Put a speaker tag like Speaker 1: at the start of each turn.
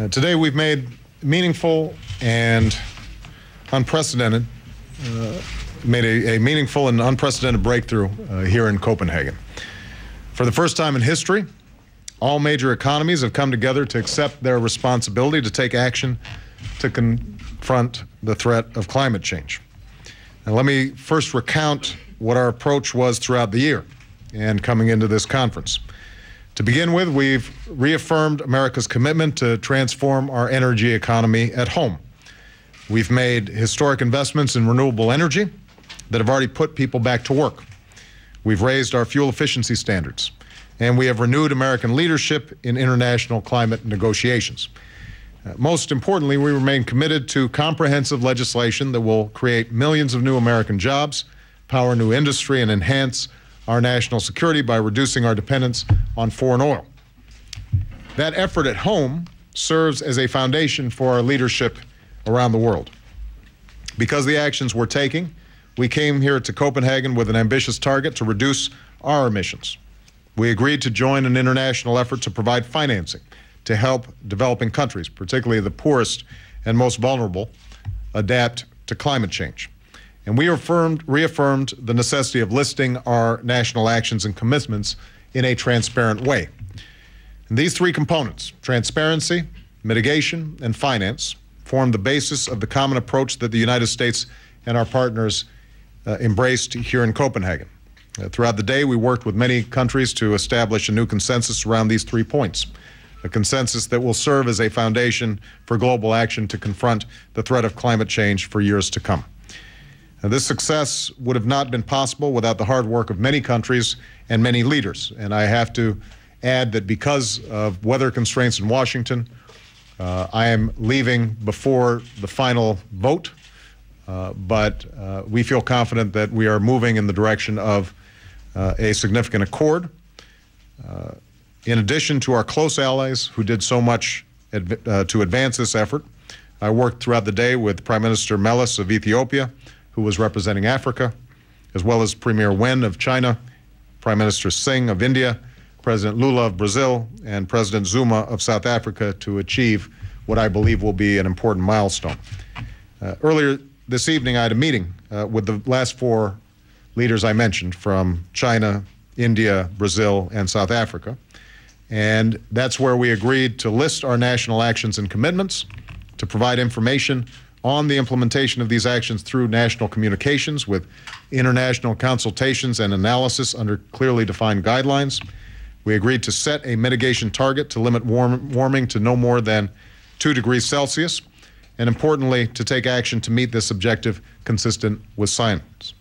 Speaker 1: Today we've made meaningful and unprecedented, meaningful and unprecedented breakthrough here in Copenhagen. For the first time in history, all major economies have come together to accept their responsibility to take action to confront the threat of climate change. Now, let me first recount what our approach was throughout the year and coming into this conference. To begin with, we've reaffirmed America's commitment to transform our energy economy at home. We've made historic investments in renewable energy that have already put people back to work. We've raised our fuel efficiency standards, and we have renewed American leadership in international climate negotiations. Most importantly, we remain committed to comprehensive legislation that will create millions of new American jobs, power new industry, and enhance our national security by reducing our dependence on foreign oil. That effort at home serves as a foundation for our leadership around the world. Because of the actions we're taking, we came here to Copenhagen with an ambitious target to reduce our emissions. We agreed to join an international effort to provide financing to help developing countries, particularly the poorest and most vulnerable, adapt to climate change. And we reaffirmed the necessity of listing our national actions and commitments in a transparent way. And these three components, transparency, mitigation, and finance, form the basis of the common approach that the United States and our partners embraced here in Copenhagen. Throughout the day, we worked with many countries to establish a new consensus around these 3 points, a consensus that will serve as a foundation for global action to confront the threat of climate change for years to come. Now, this success would have not been possible without the hard work of many countries and many leaders. And I have to add that because of weather constraints in Washington, I am leaving before the final vote, but we feel confident that we are moving in the direction of a significant accord. In addition to our close allies who did so much to advance this effort, I worked throughout the day with Prime Minister Meles of Ethiopia, who was representing Africa, as well as Premier Wen of China, Prime Minister Singh of India, President Lula of Brazil, and President Zuma of South Africa to achieve what I believe will be an important milestone. Earlier this evening, I had a meeting with the last 4 leaders I mentioned from China, India, Brazil, and South Africa. And that's where we agreed to list our national actions and commitments, to provide information on the implementation of these actions through national communications with international consultations and analysis under clearly defined guidelines. We agreed to set a mitigation target to limit warming to no more than 2 degrees Celsius, and importantly, to take action to meet this objective consistent with science.